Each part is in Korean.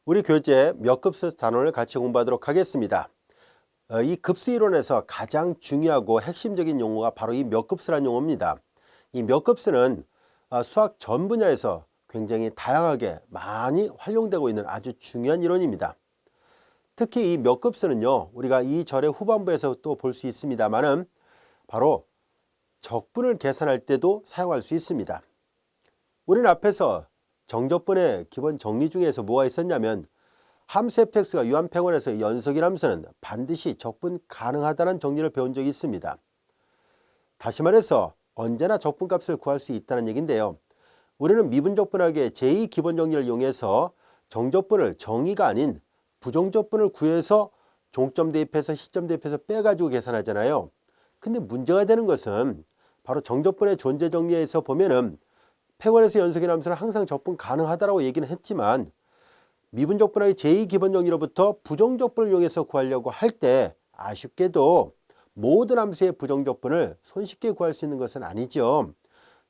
우리 교재 몇 급수 단원을 같이 공부하도록 하겠습니다. 이 급수 이론에서 가장 중요하고 핵심적인 용어가 바로 이 몇 급수라는 용어입니다. 이 몇 급수는 수학 전 분야에서 굉장히 다양하게 많이 활용되고 있는 아주 중요한 이론입니다. 특히 이 몇 급수는요, 우리가 이 절의 후반부에서 또 볼 수 있습니다만은 바로 적분을 계산할 때도 사용할 수 있습니다. 우리는 앞에서 정적분의 기본 정리 중에서 뭐가 있었냐면 함수 fx가 유한평원에서 연속인 함수는 반드시 적분 가능하다는 정리를 배운 적이 있습니다. 다시 말해서 언제나 적분값을 구할 수 있다는 얘기인데요. 우리는 미분적분학의 제2기본 정리를 이용해서 정적분을 정의가 아닌 부정적분을 구해서 종점 대입해서 시점 대입해서 빼가지고 계산하잖아요. 근데 문제가 되는 것은 바로 정적분의 존재 정리에서 보면은 평원에서 연속인 함수는 항상 적분 가능하다라고 얘기는 했지만 미분적분학의 제2기본 정리로부터 부정적분을 이용해서 구하려고 할 때 아쉽게도 모든 함수의 부정적분을 손쉽게 구할 수 있는 것은 아니죠.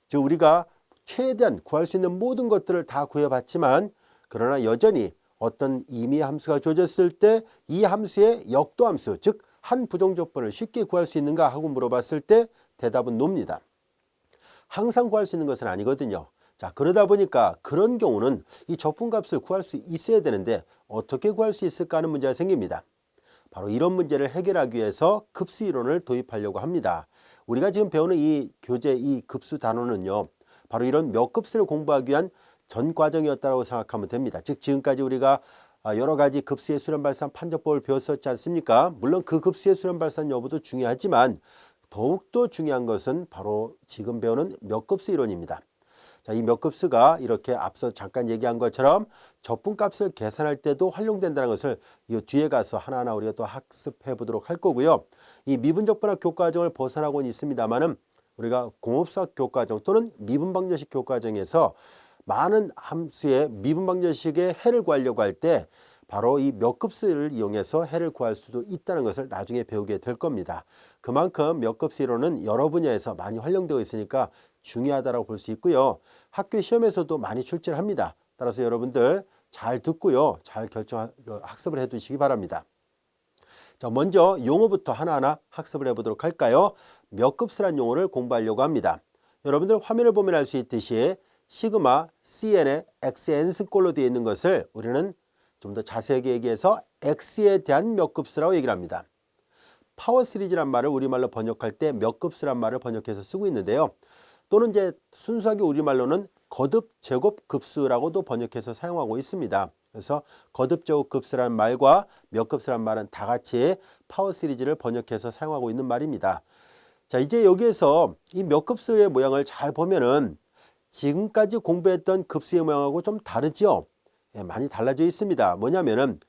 즉 우리가 최대한 구할 수 있는 모든 것들을 다 구해봤지만 그러나 여전히 어떤 임의의 함수가 주어졌을 때 이 함수의 역도함수, 즉 한 부정적분을 쉽게 구할 수 있는가 하고 물어봤을 때 대답은 노입니다. 항상 구할 수 있는 것은 아니거든요. 자, 그러다 보니까 그런 경우는 이 적분값을 구할 수 있어야 되는데 어떻게 구할 수 있을까 하는 문제가 생깁니다. 바로 이런 문제를 해결하기 위해서 급수 이론을 도입하려고 합니다. 우리가 지금 배우는 이 교재 이 급수 단원은요, 바로 이런 몇 급수를 공부하기 위한 전 과정이었다고 생각하면 됩니다. 즉 지금까지 우리가 여러 가지 급수의 수렴 발산 판정법을 배웠었지 않습니까? 물론 그 급수의 수렴 발산 여부도 중요하지만 더욱더 중요한 것은 바로 지금 배우는 몇 급수 이론입니다. 자, 이 몇 급수가 이렇게 앞서 잠깐 얘기한 것처럼 적분값을 계산할 때도 활용된다는 것을 이 뒤에 가서 하나하나 우리가 또 학습해 보도록 할 거고요. 이 미분적분학 교과정을 벗어나고는 있습니다만은 우리가 공업수학 교과정 또는 미분방정식 교과정에서 많은 함수의 미분방정식의 해를 구하려고 할 때 바로 이 몇 급수를 이용해서 해를 구할 수도 있다는 것을 나중에 배우게 될 겁니다. 그만큼 몇 급수 이론은 여러 분야에서 많이 활용되어 있으니까 중요하다고 볼 수 있고요. 학교 시험에서도 많이 출제를 합니다. 따라서 여러분들 잘 듣고요. 잘 학습을 해 두시기 바랍니다. 자, 먼저 용어부터 하나하나 학습을 해보도록 할까요? 몇 급수란 용어를 공부하려고 합니다. 여러분들 화면을 보면 알 수 있듯이 시그마 cn의 xn승꼴로 되어 있는 것을 우리는 좀 더 자세하게 얘기해서 x에 대한 몇 급수라고 얘기를 합니다. 파워 시리즈란 말을 우리말로 번역할 때 몇 급수란 말을 번역해서 쓰고 있는데요. 또는 이제 순수하게 우리말로는 거듭 제곱 급수라고도 번역해서 사용하고 있습니다. 그래서 거듭 제곱 급수라는 말과 몇 급수라는 말은 다 같이 파워 시리즈를 번역해서 사용하고 있는 말입니다. 자, 이제 여기에서 이 몇 급수의 모양을 잘 보면은 지금까지 공부했던 급수의 모양하고 좀 다르죠? 예, 많이 달라져 있습니다. 뭐냐면은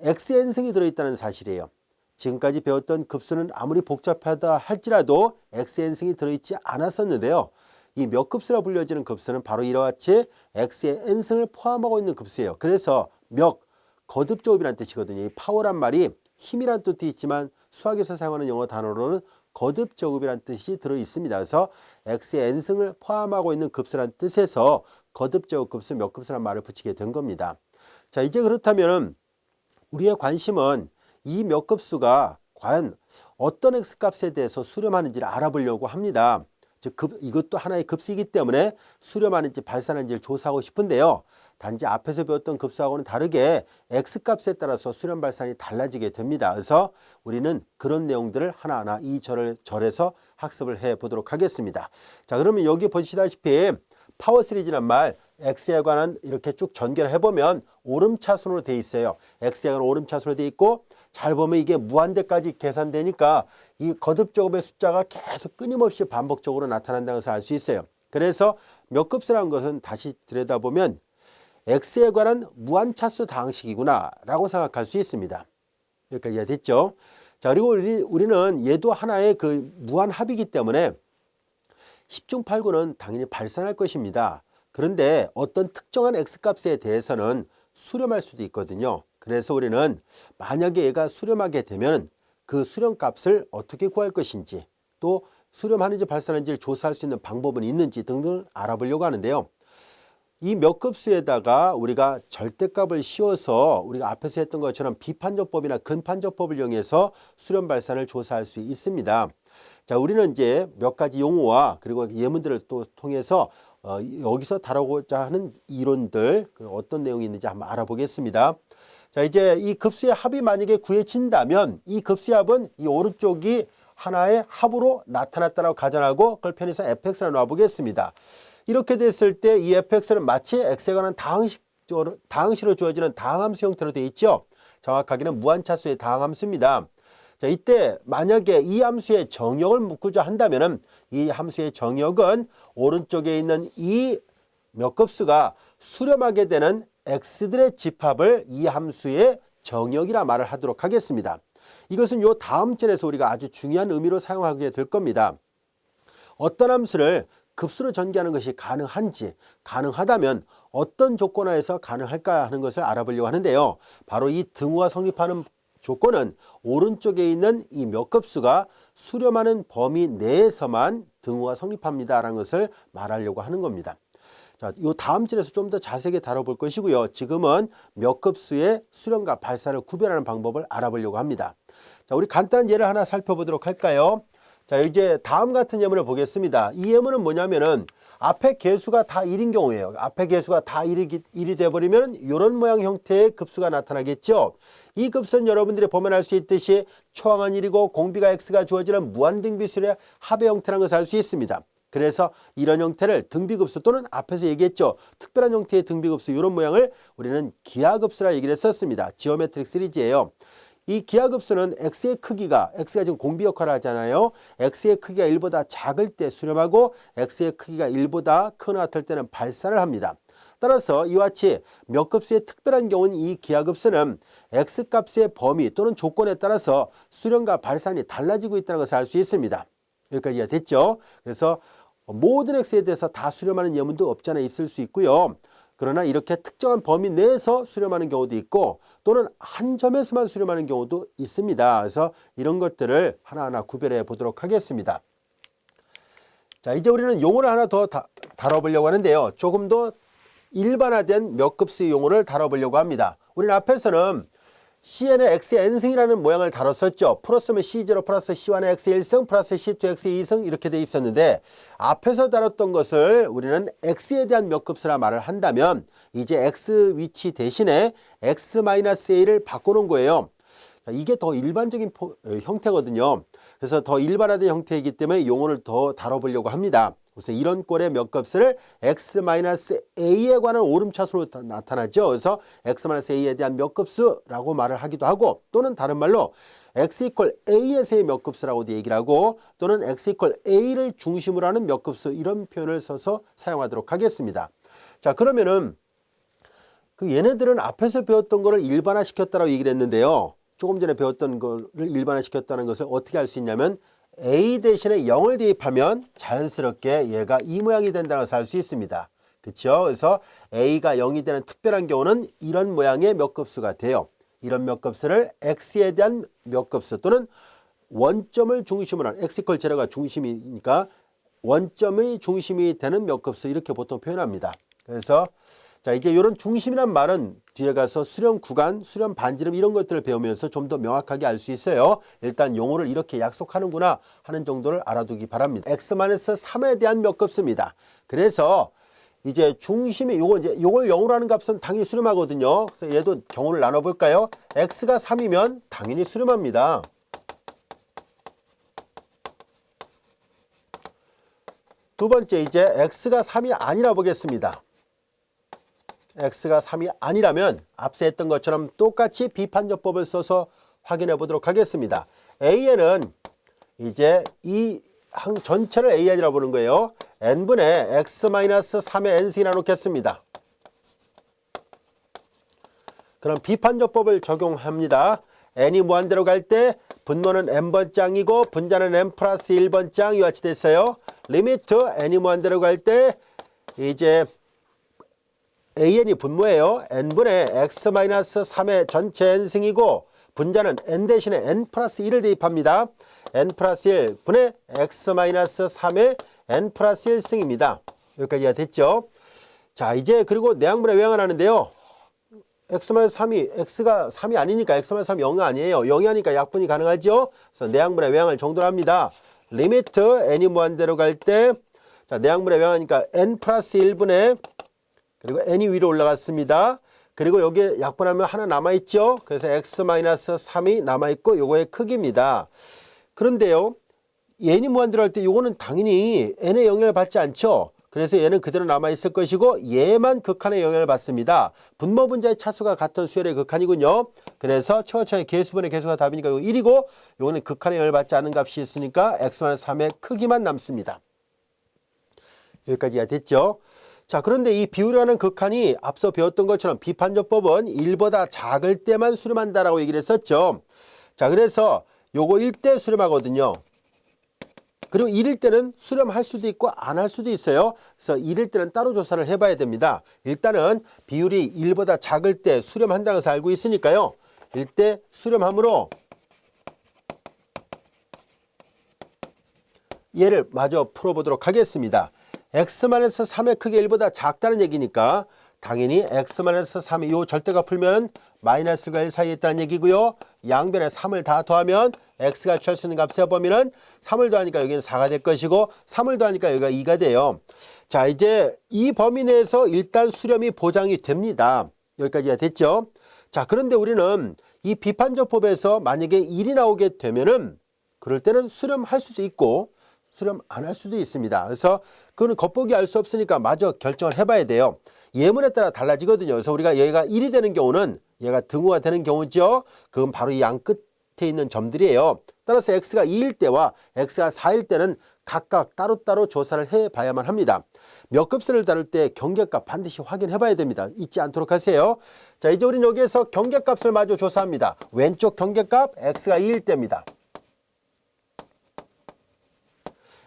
xn승이 들어있다는 사실이에요. 지금까지 배웠던 급수는 아무리 복잡하다 할지라도 xn승이 들어있지 않았었는데요. 이 몇 급수라 불려지는 급수는 바로 이와 같이 x의 n승을 포함하고 있는 급수예요. 그래서 몇, 거듭제곱이라는 뜻이거든요. 이 파워란 말이 힘이란 뜻도 있지만 수학에서 사용하는 영어 단어로는 거듭제곱이라는 뜻이 들어있습니다. 그래서 x의 n승을 포함하고 있는 급수라는 뜻에서 거듭제곱 급수, 몇 급수라는 말을 붙이게 된 겁니다. 자, 이제 그렇다면 우리의 관심은 이 몇 급수가 과연 어떤 x값에 대해서 수렴하는지를 알아보려고 합니다. 즉 이것도 하나의 급수이기 때문에 수렴하는지 발산하는지를 조사하고 싶은데요. 단지 앞에서 배웠던 급수하고는 다르게 x값에 따라서 수렴 발산이 달라지게 됩니다. 그래서 우리는 그런 내용들을 하나하나 이 절에서 학습을 해 보도록 하겠습니다. 자, 그러면 여기 보시다시피 파워 시리즈란 말 x에 관한 이렇게 쭉 전개를 해보면 오름차순으로 되어 있어요. x에 관한 오름차순으로 되어 있고 잘 보면 이게 무한대까지 계산되니까 이 거듭제곱의 숫자가 계속 끊임없이 반복적으로 나타난다는 것을 알 수 있어요. 그래서 몇 급수라는 것은 다시 들여다보면 x에 관한 무한차수 다항식이구나 라고 생각할 수 있습니다. 여기까지 이해됐죠? 자, 그리고 우리는 얘도 하나의 그 무한합이기 때문에 10중 8구는 당연히 발산할 것입니다. 그런데 어떤 특정한 x값에 대해서는 수렴할 수도 있거든요. 그래서 우리는 만약에 얘가 수렴하게 되면 그 수렴값을 어떻게 구할 것인지 또 수렴하는지 발산하는지를 조사할 수 있는 방법은 있는지 등등을 알아보려고 하는데요. 이 몇 급수에다가 우리가 절대값을 씌워서 우리가 앞에서 했던 것처럼 비판적법이나 근판적법을 이용해서 수렴 발산을 조사할 수 있습니다. 자, 우리는 이제 몇 가지 용어와 그리고 예문들을 또 통해서 여기서 다루고자 하는 이론들, 어떤 내용이 있는지 한번 알아보겠습니다. 자, 이제 이 급수의 합이 만약에 구해진다면 이 급수의 합은 이 오른쪽이 하나의 합으로 나타났다고 가정하고 그걸 편의상 fx라고 놔보겠습니다. 이렇게 됐을 때 이 fx는 마치 x에 관한 다항식으로 주어지는 다항함수 형태로 되어 있죠. 정확하게는 무한차수의 다항함수입니다. 자, 이때 만약에 이 함수의 정역을 묻고자 한다면은 이 함수의 정역은 오른쪽에 있는 이 몇 급수가 수렴하게 되는 x들의 집합을 이 함수의 정역이라 말을 하도록 하겠습니다. 이것은 요 다음 절에서 우리가 아주 중요한 의미로 사용하게 될 겁니다. 어떤 함수를 급수로 전개하는 것이 가능한지, 가능하다면 어떤 조건하에서 가능할까 하는 것을 알아보려고 하는데요. 바로 이 등호가 성립하는 조건은 오른쪽에 있는 이 몇 급수가 수렴하는 범위 내에서만 등호가 성립합니다라는 것을 말하려고 하는 겁니다. 자, 요 다음 절에서 좀 더 자세하게 다뤄볼 것이고요. 지금은 몇 급수의 수렴과 발산을 구별하는 방법을 알아보려고 합니다. 자, 우리 간단한 예를 하나 살펴보도록 할까요? 자, 이제 다음 같은 예문을 보겠습니다. 이 예문은 뭐냐면은 앞에 개수가 다 1인 경우예요. 앞에 개수가 다 1이 돼버리면 이런 모양 형태의 급수가 나타나겠죠. 이 급수는 여러분들이 보면 알 수 있듯이 초항은 1이고 공비가 x가 주어지는 무한등비수의 합의 형태라는 것을 알 수 있습니다. 그래서 이런 형태를 등비급수 또는 앞에서 얘기했죠. 특별한 형태의 등비급수 이런 모양을 우리는 기하급수라 얘기를 했었습니다. 지오메트릭 시리즈예요. 이 기하급수는 x의 크기가 지금 공비 역할을 하잖아요. x의 크기가 1보다 작을 때 수렴하고 x의 크기가 1보다 크거나 같을 때는 발산을 합니다. 따라서 이와 같이 몇 급수의 특별한 경우는 이 기하급수는 x값의 범위 또는 조건에 따라서 수렴과 발산이 달라지고 있다는 것을 알 수 있습니다. 여기까지가 됐죠. 그래서 모든 x에 대해서 다 수렴하는 예문도 없지 않아 있을 수 있고요. 그러나 이렇게 특정한 범위 내에서 수렴하는 경우도 있고 또는 한 점에서만 수렴하는 경우도 있습니다. 그래서 이런 것들을 하나하나 구별해 보도록 하겠습니다. 자, 이제 우리는 용어를 하나 더 다뤄보려고 하는데요. 조금 더 일반화된 몇 급수의 용어를 다뤄보려고 합니다. 우리는 앞에서는 Cn의 X의 N승이라는 모양을 다뤘었죠. 플러스면 C0 플러스 C1의 X의 1승 플러스 C2 X의 2승 이렇게 돼 있었는데 앞에서 다뤘던 것을 우리는 X에 대한 몇 급수라 말을 한다면 이제 X 위치 대신에 X-A를 바꿔놓은 거예요. 이게 더 일반적인 형태거든요. 그래서 더 일반화된 형태이기 때문에 용어를 더 다뤄보려고 합니다. 그래서 이런 꼴의 몇 값을 x-a에 관한 오름차수로 나타나죠. 그래서 x-a에 대한 몇 값수라고 말을 하기도 하고 또는 다른 말로 x = a에서의 몇 값수라고도 얘기를 하고 또는 x = a를 중심으로 하는 몇 값수 이런 표현을 써서 사용하도록 하겠습니다. 자, 그러면은 얘네들은 앞에서 배웠던 거를 일반화시켰다라고 얘기를 했는데요. 조금 전에 배웠던 거를 일반화시켰다는 것을 어떻게 알 수 있냐면 a 대신에 0을 대입하면 자연스럽게 얘가 이 모양이 된다는 것을 알 수 있습니다. 그렇죠? 그래서 a가 0이 되는 특별한 경우는 이런 모양의 몇 값수가 돼요. 이런 몇 값수를 x에 대한 몇 값수 또는 원점을 중심으로 하는 x = 0가 중심이니까 원점의 중심이 되는 몇 값수 이렇게 보통 표현합니다. 그래서 자, 이제 이런 중심이란 말은 뒤에 가서 수렴 구간, 수렴 반지름 이런 것들을 배우면서 좀 더 명확하게 알 수 있어요. 일단 용어를 이렇게 약속하는구나 하는 정도를 알아두기 바랍니다. x-3에 대한 몇 값수입니다. 그래서 이제 중심이 요걸 0으로 하는 값은 당연히 수렴하거든요. 그래서 얘도 경우를 나눠 볼까요? x가 3이면 당연히 수렴합니다. 두 번째 이제 x가 3이 아니라 보겠습니다. x가 3이 아니라면 앞서 했던 것처럼 똑같이 비판적법을 써서 확인해 보도록 하겠습니다. a에는 이제 이 항 전체를 a이라고 보는 거예요. n분의 x-3의 n승이라 놓겠습니다. 그럼 비판적법을 적용합니다. n이 무한대로 갈 때 분모는 n번장이고 분자는 n 플러스 1번장 이와 같이 됐어요. 리미트 n이 무한대로 갈 때 이제 an이 분모예요. n분의 x-3의 전체 n승이고 분자는 n 대신에 n 플러스 1을 대입합니다. n 플러스 1 분의 x-3의 n 플러스 1승입니다. 여기까지가 됐죠. 자, 이제 그리고 내양분의 외양을 하는데요. x-3이 x가 3이 아니니까 x-3이 0이 아니에요. 0이 하니까 약분이 가능하죠. 그래서 내양분의 외양을 정도로 합니다. 리미트 n이 무한대로 갈 때 자, 내양분의 외양하니까 n 플러스 1분의 그리고 n이 위로 올라갔습니다. 그리고 여기에 약분하면 하나 남아있죠. 그래서 x-3이 남아있고 요거의 크기입니다. 그런데요. n이 무한대로 할 때 요거는 당연히 n의 영향을 받지 않죠. 그래서 얘는 그대로 남아있을 것이고 얘만 극한의 영향을 받습니다. 분모 분자의 차수가 같은 수열의 극한이군요. 그래서 최고차의 개수분의 개수가 답이니까 이거 1이고 요거는 극한의 영향을 받지 않은 값이 있으니까 x-3의 크기만 남습니다. 여기까지 이해됐죠? 자, 그런데 이 비율이라는 극한이 앞서 배웠던 것처럼 비판적법은 1보다 작을 때만 수렴한다라고 얘기를 했었죠. 자, 그래서 요거 1대 수렴하거든요. 그리고 1일 때는 수렴할 수도 있고 안 할 수도 있어요. 그래서 1일 때는 따로 조사를 해봐야 됩니다. 일단은 비율이 1보다 작을 때 수렴한다는 것을 알고 있으니까요. 1대 수렴함으로 얘를 마저 풀어보도록 하겠습니다. x-3의 크기 1보다 작다는 얘기니까 당연히 x-3이 요 절대값 풀면 마이너스가 1 사이에 있다는 얘기고요. 양변에 3을 다 더하면 x가 취할 수 있는 값의 범위는 3을 더하니까 여기는 4가 될 것이고 3을 더하니까 여기가 2가 돼요. 자, 이제 이 범위 내에서 일단 수렴이 보장이 됩니다. 여기까지가 됐죠. 자, 그런데 우리는 이 비판적법에서 만약에 1이 나오게 되면은 그럴 때는 수렴할 수도 있고 수렴 안 할 수도 있습니다. 그래서 그거는 겉보기 알 수 없으니까 마저 결정을 해봐야 돼요. 예문에 따라 달라지거든요. 그래서 우리가 얘가 1이 되는 경우는 얘가 등호가 되는 경우죠. 그건 바로 이 양 끝에 있는 점들이에요. 따라서 x가 2일 때와 x가 4일 때는 각각 따로따로 조사를 해봐야만 합니다. 몇 급수를 다룰 때 경계값 반드시 확인해봐야 됩니다. 잊지 않도록 하세요. 자, 이제 우리는 여기에서 경계값을 마저 조사합니다. 왼쪽 경계값 x가 2일 때입니다.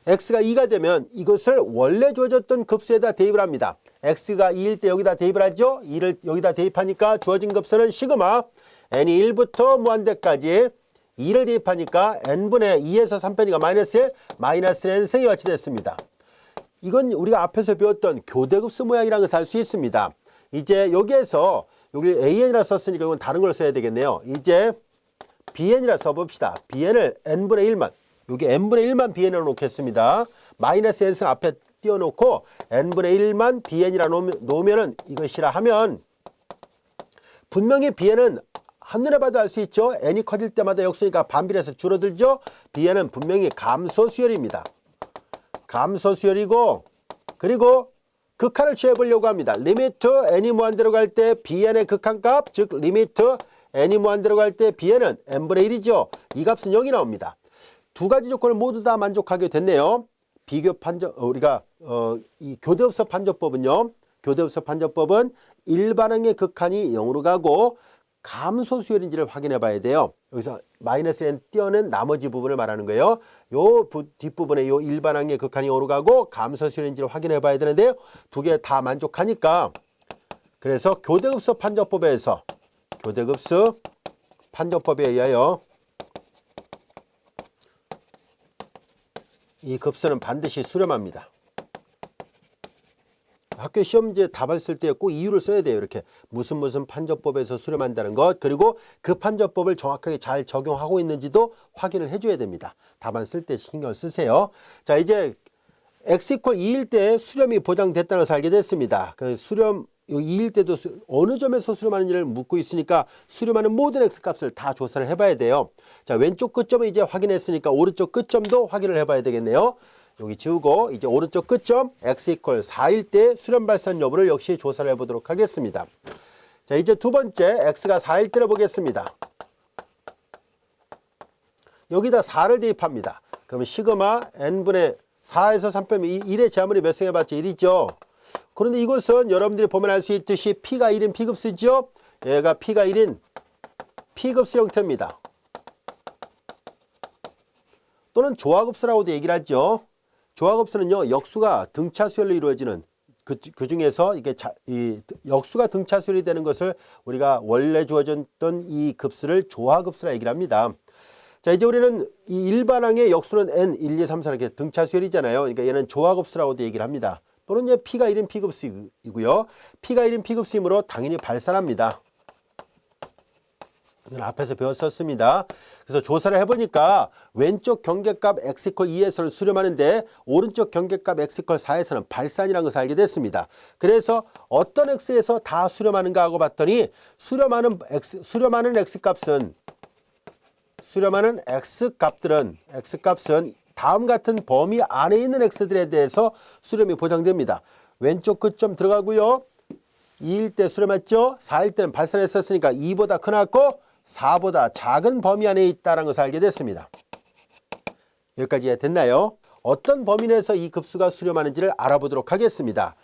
x가 2가 되면 이것을 원래 주어졌던 급수에다 대입을 합니다. x가 2일 때 여기다 대입을 하죠. 2를 여기다 대입하니까 주어진 급수는 시그마 n이 1부터 무한대까지 2를 대입하니까 n분의 2에서 3편이가 마이너스 1, 마이너스 n승이 같이 됐습니다. 이건 우리가 앞에서 배웠던 교대급수 모양이라는 것을 알 수 있습니다. 이제 여기에서 여기 an이라 썼으니까 이건 다른 걸 써야 되겠네요. 이제 bn이라 써봅시다. bn을 n분의 1만 여기 n분의 1만 bn으로 놓겠습니다. 마이너스 n승 앞에 띄워놓고 n분의 1만 bn이라 놓으면은 이것이라 하면 분명히 bn은 한눈에 봐도 알 수 있죠. n이 커질 때마다 역수니까 반비례해서 줄어들죠. bn은 분명히 감소수열입니다. 감소수열이고 그리고 극한을 취해보려고 합니다. 리미트 n이 무한대로 갈 때 bn의 극한값 즉 리미트 n이 무한대로 갈 때 bn은 n분의 1이죠. 이 값은 0이 나옵니다. 두 가지 조건을 모두 다 만족하게 됐네요. 비교 판정 우리가 이 교대흡수 판정법은요. 교대흡수 판정법은 일반항의 극한이 0으로 가고 감소수열인지를 확인해 봐야 돼요. 여기서 마이너스 n 띄어낸 나머지 부분을 말하는 거예요. 요 뒷부분에 요 일반항의 극한이 0으로 가고 감소수열인지를 확인해 봐야 되는데요. 두 개 다 만족하니까 그래서 교대급수 판정법에서 교대급수 판정법에 의하여 이 급수는 반드시 수렴합니다. 학교 시험지에 답을 쓸 때 꼭 이유를 써야 돼요. 이렇게 무슨 판정법에서 수렴한다는 것 그리고 그 판정법을 정확하게 잘 적용하고 있는지도 확인을 해줘야 됩니다. 답안 쓸 때 신경을 쓰세요. 자, 이제 x = 2일 때 수렴이 보장됐다는 것을 알게 됐습니다. 그 수렴 2일 때도 어느 점에서 수렴하는지를 묻고 있으니까 수렴하는 모든 x값을 다 조사를 해봐야 돼요. 자, 왼쪽 끝점을 이제 확인했으니까 오른쪽 끝점도 확인을 해봐야 되겠네요. 여기 지우고 이제 오른쪽 끝점 x = 4일 때 수렴 발산 여부를 역시 조사를 해보도록 하겠습니다. 자, 이제 두 번째 x가 4일 때를 보겠습니다. 여기다 4를 대입합니다. 그러면 시그마 n분의 4에서 3 빼면 1의 제한물이 몇 승 해봤자 1이죠. 그런데 이것은 여러분들이 보면 알 수 있듯이 P가 1인 P급수죠. 얘가 P가 1인 P급수 형태입니다. 또는 조화급수라고도 얘기를 하죠. 조화급수는요, 역수가 등차수열로 이루어지는 그 중에서 이게 이 역수가 등차수열이 되는 것을 우리가 원래 주어졌던 이 급수를 조화급수라 얘기를 합니다. 자, 이제 우리는 이 일반항의 역수는 n 1, 2, 3, 4 이렇게 등차수열이잖아요. 그러니까 얘는 조화급수라고도 얘기를 합니다. 또는 이제 P가 1인 P급수이고요. P가 1인 P급수이므로 당연히 발산합니다. 이건 앞에서 배웠었습니다. 그래서 조사를 해보니까 왼쪽 경계값 x=2에서는 수렴하는데 오른쪽 경계값 x=4에서는 발산이라는 것을 알게 됐습니다. 그래서 어떤 x에서 다 수렴하는가 하고 봤더니 수렴하는 x값은 다음 같은 범위 안에 있는 x들에 대해서 수렴이 보장됩니다. 왼쪽 끝점 들어가고요. 2일 때 수렴했죠. 4일 때는 발산했었으니까 2보다 크나고 4보다 작은 범위 안에 있다는 것을 알게 됐습니다. 여기까지 이해됐나요? 어떤 범위 내에서 이 급수가 수렴하는지를 알아보도록 하겠습니다.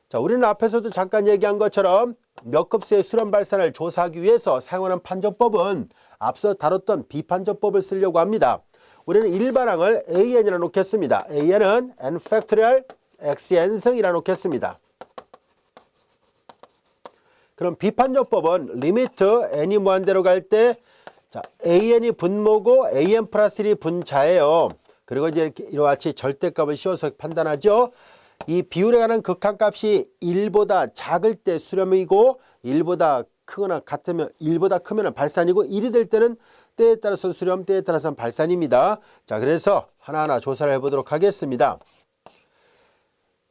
자, 우리는 앞에서도 잠깐 얘기한 것처럼 몇 급수의 수렴 발산을 조사하기 위해서 사용하는 판정법은 앞서 다뤘던 비판정법을 쓰려고 합니다. 우리는 일반항을 AN이라 놓겠습니다. AN은 n 팩토리얼 xn승이라 놓겠습니다. 그럼 비판정법은 리미트 n이 무한대로 갈 때 an이 분모고 an 플러스 1이 분자예요. 그리고 이제 이렇게 이와 같이 절대값을 씌워서 판단하죠. 이 비율에 관한 극한값이 1보다 작을 때 수렴이고 1보다 크거나 같으면 1보다 크면 발산이고 1이 될 때는 때에 따라서 수렴, 때에 따라서는 발산입니다. 자, 그래서 하나하나 조사를 해보도록 하겠습니다.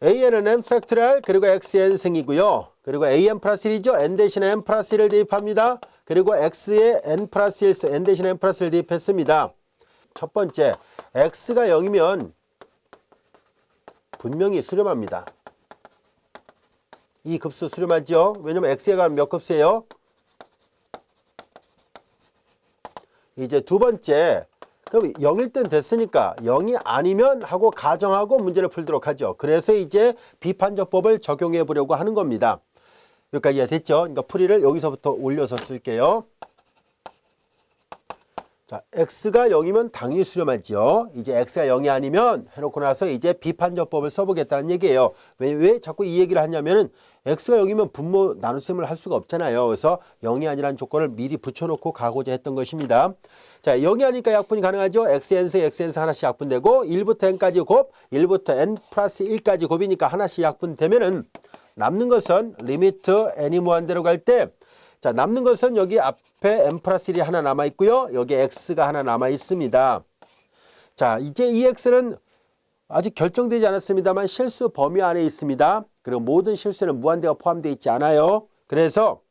an은 n 팩토리얼 그리고 xn승이고요. 그리고 an 플러스 1이죠. n 대신에 n 플러스 1을 대입합니다. 그리고 x에 n 플러스 1, n 대신에 n 플러스 1을 대입했습니다. 첫 번째, x가 0이면 분명히 수렴합니다. 이 급수 수렴하죠. 왜냐면 x에 가면 몇 급수예요? 이제 두 번째, 그럼 0일 땐 됐으니까 0이 아니면 하고 가정하고 문제를 풀도록 하죠. 그래서 이제 비판정법을 적용해 보려고 하는 겁니다. 여기까지 됐죠? 그러니까 풀이를 여기서부터 올려서 쓸게요. 자, x가 0이면 당연히 수렴하죠. 이제 x가 0이 아니면 해놓고 나서 이제 비판정법을 써보겠다는 얘기예요. 왜 자꾸 이 얘기를 하냐면은 x가 0이면 분모 나눗셈을 할 수가 없잖아요. 그래서 0이 아니라는 조건을 미리 붙여놓고 가고자 했던 것입니다. 자, 0이 아니니까 약분이 가능하죠. xn승 하나씩 약분되고 1부터 n까지 곱, 1부터 n 플러스 1까지 곱이니까 하나씩 약분되면은 남는 것은 리미트 n이 무한대로 갈 때 자, 남는 것은 여기 앞에 n 플러스 1이 하나 남아 있고요. 여기 x가 하나 남아 있습니다. 자, 이제 이 x는 아직 결정되지 않았습니다만 실수 범위 안에 있습니다. 그리고 모든 실수는 무한대가 포함되어 있지 않아요. 그래서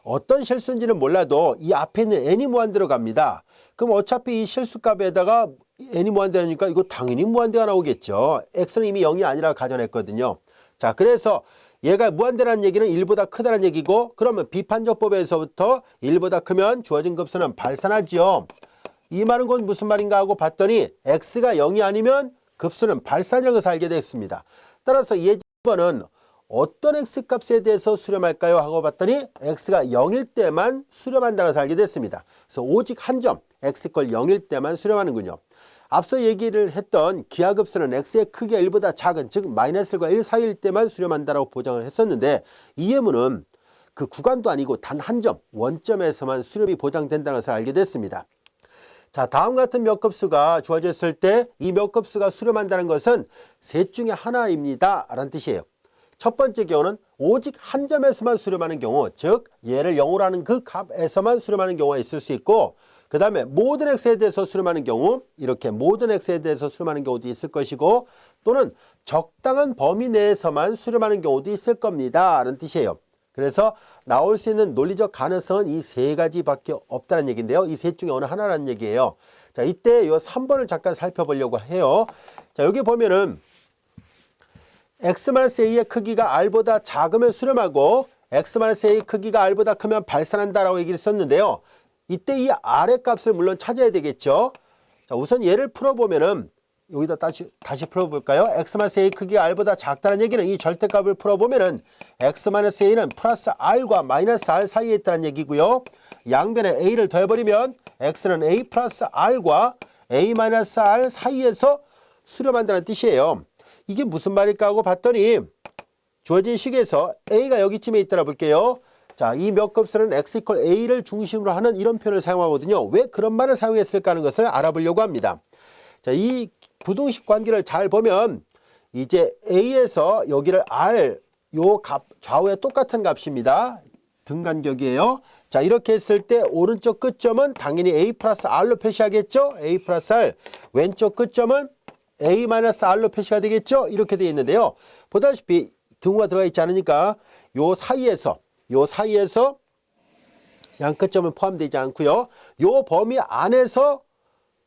어떤 실수인지는 몰라도 이 앞에 있는 n이 무한대로 갑니다. 그럼 어차피 이 실수값에다가 n이 무한대니까 이거 당연히 무한대가 나오겠죠. x는 이미 0이 아니라 가정했거든요. 자, 그래서 얘가 무한대라는 얘기는 1보다 크다는 얘기고 그러면 비판정법에서부터 1보다 크면 주어진 급수는 발산하죠. 이 말은 곧 무슨 말인가 하고 봤더니 x가 0이 아니면 급수는 발산이라는 것을 알게 됐습니다. 따라서 예제번은 어떤 x값에 대해서 수렴할까요? 하고 봤더니 x가 0일 때만 수렴한다는 것을 알게 됐습니다. 그래서 오직 한 점 x=0일 0일 때만 수렴하는군요. 앞서 얘기를 했던 기하급수는 x의 크기가 1보다 작은 즉 마이너스 1과 1 사이일 때만 수렴한다라고 보장을 했었는데 이 예문은 그 구간도 아니고 단 한 점 원점에서만 수렴이 보장된다는 것을 알게 됐습니다. 자, 다음 같은 몇 급수가 주어졌을 때 이 몇 급수가 수렴한다는 것은 셋 중에 하나입니다 라는 뜻이에요. 첫 번째 경우는 오직 한 점에서만 수렴하는 경우, 즉 얘를 0으로 하는 그 값에서만 수렴하는 경우가 있을 수 있고 그 다음에 모든 x에 대해서 수렴하는 경우, 이렇게 모든 x에 대해서 수렴하는 경우도 있을 것이고 또는 적당한 범위 내에서만 수렴하는 경우도 있을 겁니다 라는 뜻이에요. 그래서 나올 수 있는 논리적 가능성은 이 세 가지밖에 없다는 얘기인데요. 이 셋 중에 어느 하나라는 얘기예요. 자, 이때 이 3번을 잠깐 살펴보려고 해요. 자, 여기 보면은 x-a의 크기가 r보다 작으면 수렴하고 x-a 크기가 r보다 크면 발산한다라고 얘기를 썼는데요. 이때 이 r의 값을 물론 찾아야 되겠죠. 자, 우선 얘를 풀어보면은 여기다 다시 풀어볼까요? x-a 크기가 r보다 작다는 얘기는 이 절대값을 풀어보면은 x-a는 플러스 r과 마이너스 r 사이에 있다는 얘기고요. 양변에 a를 더해버리면 x는 a 플러스 r과 a 마이너스 r 사이에서 수렴한다는 뜻이에요. 이게 무슨 말일까 하고 봤더니 주어진 식에서 a가 여기쯤에 있다라 볼게요. 자, 이 몇 급수는 x=a를 중심으로 하는 이런 표현을 사용하거든요. 왜 그런 말을 사용했을까 하는 것을 알아보려고 합니다. 자, 이 부등식 관계를 잘 보면 이제 A에서 여기를 R 요 값 좌우에 똑같은 값입니다. 등간격이에요. 자, 이렇게 했을 때 오른쪽 끝점은 당연히 A 플러스 R로 표시하겠죠. A 플러스 R. 왼쪽 끝점은 A 마이너스 R로 표시가 되겠죠. 이렇게 되어 있는데요. 보다시피 등호가 들어가 있지 않으니까 요 사이에서 양 끝점은 포함되지 않고요. 요 범위 안에서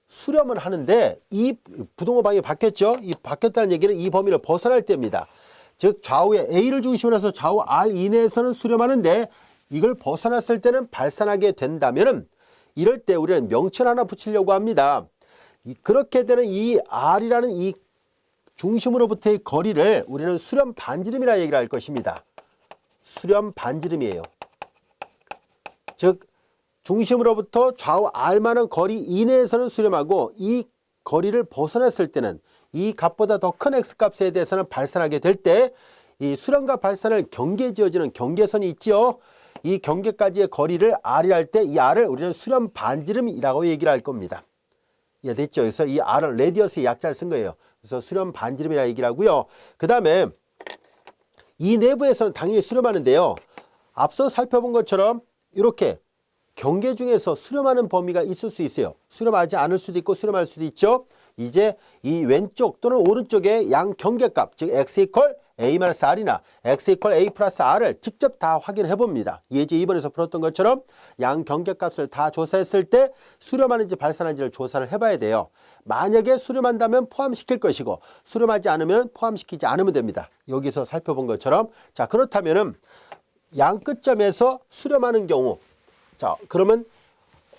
수렴을 하는데 이 부등호 방향이 바뀌었죠. 이 바뀌었다는 얘기는 이 범위를 벗어날 때입니다. 즉 좌우에 A를 중심으로 해서 좌우 R 이내에서는 수렴하는데 이걸 벗어났을 때는 발산하게 된다면은 이럴 때 우리는 명칭 하나 붙이려고 합니다. 그렇게 되는 이 R이라는 이 중심으로부터의 거리를 우리는 수렴 반지름이라 얘기를 할 것입니다. 수렴 반지름이에요. 즉 중심으로부터 좌우 R만한 거리 이내에서는 수렴하고 이 거리를 벗어났을 때는 이 값보다 더 큰 X값에 대해서는 발산하게 될 때 이 수렴과 발산을 경계 지어지는 경계선이 있죠. 이 경계까지의 거리를 R이라 할 때 이 R을 우리는 수렴 반지름이라고 얘기를 할 겁니다. 이해됐죠? 그래서 이 R은 레디어스의 약자를 쓴 거예요. 그래서 수렴 반지름이라 얘기를 하고요. 그 다음에 이 내부에서는 당연히 수렴하는데요. 앞서 살펴본 것처럼 이렇게 경계 중에서 수렴하는 범위가 있을 수 있어요. 수렴하지 않을 수도 있고 수렴할 수도 있죠. 이제 이 왼쪽 또는 오른쪽의 양 경계값, 즉 x 이퀄 a-r이나 x 이퀄 a 플러스 r을 직접 다 확인해 봅니다. 예제 2번에서 풀었던 것처럼 양 경계값을 다 조사했을 때 수렴하는지 발산하는지를 조사를 해봐야 돼요. 만약에 수렴한다면 포함시킬 것이고 수렴하지 않으면 포함시키지 않으면 됩니다. 여기서 살펴본 것처럼. 자, 그렇다면은 양 끝점에서 수렴하는 경우, 자, 그러면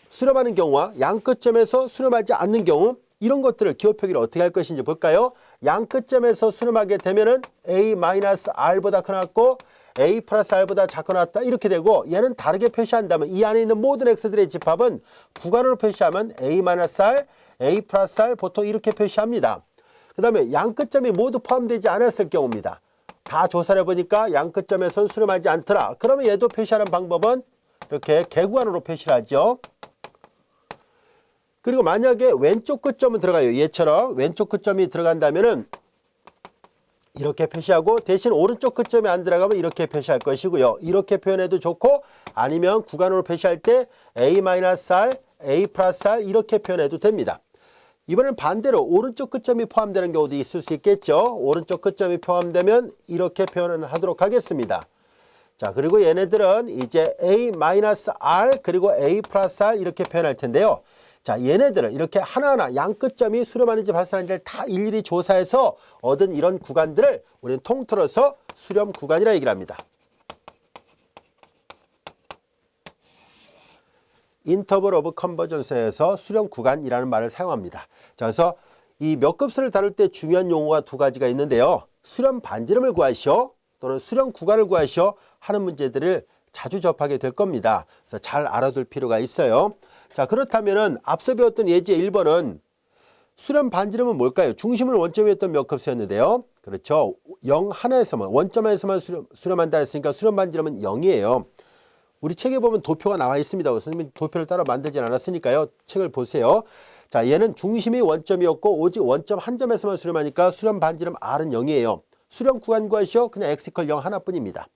수렴하는 경우와 양 끝점에서 수렴하지 않는 경우 이런 것들을 기호 표기를 어떻게 할 것인지 볼까요? 양 끝점에서 수렴하게 되면은 A-R보다 크고 A 플러스 R보다 작거나 이렇게 되고 얘는 다르게 표시한다면 이 안에 있는 모든 X들의 집합은 구간으로 표시하면 A-R, A 플러스 R 보통 이렇게 표시합니다. 그 다음에 양 끝점이 모두 포함되지 않았을 경우입니다. 다 조사를 해보니까 양 끝점에서는 수렴하지 않더라. 그러면 얘도 표시하는 방법은 이렇게 개구간으로 표시를 하죠. 그리고 만약에 왼쪽 끝점은 들어가요. 얘처럼 왼쪽 끝점이 들어간다면은 이렇게 표시하고 대신 오른쪽 끝점이 안 들어가면 이렇게 표시할 것이고요. 이렇게 표현해도 좋고 아니면 구간으로 표시할 때 A-R, A 플러스 R 이렇게 표현해도 됩니다. 이번엔 반대로 오른쪽 끝점이 포함되는 경우도 있을 수 있겠죠. 오른쪽 끝점이 포함되면 이렇게 표현을 하도록 하겠습니다. 자, 그리고 얘네들은 이제 A-R 그리고 A 플러스 R 이렇게 표현할 텐데요. 자, 얘네들은 이렇게 하나하나 양 끝점이 수렴하는지 발산하는지를 다 일일이 조사해서 얻은 이런 구간들을 우리는 통틀어서 수렴 구간이라 얘기를 합니다. 인터벌 오브 컨버전스에서 수렴 구간이라는 말을 사용합니다. 자, 그래서 이 몇 급수를 다룰 때 중요한 용어가 두 가지가 있는데요. 수렴 반지름을 구하시오 또는 수렴 구간을 구하시오 하는 문제들을 자주 접하게 될 겁니다. 그래서 잘 알아둘 필요가 있어요. 자, 그렇다면은 앞서 배웠던 예제 1번은 수렴 반지름은 뭘까요? 중심은 원점이었던 몇 급수였는데요. 그렇죠. 0 하나에서만 원점에서만 수렴한다 했으니까 수렴 반지름은 0이에요. 우리 책에 보면 도표가 나와 있습니다. 선생님이 도표를 따로 만들진 않았으니까요. 책을 보세요. 자, 얘는 중심이 원점이었고 오직 원점 한 점에서만 수렴하니까 수렴 반지름 R은 0이에요. 수렴 구간 구하시오. 그냥 x 이퀄 0 하나뿐입니다.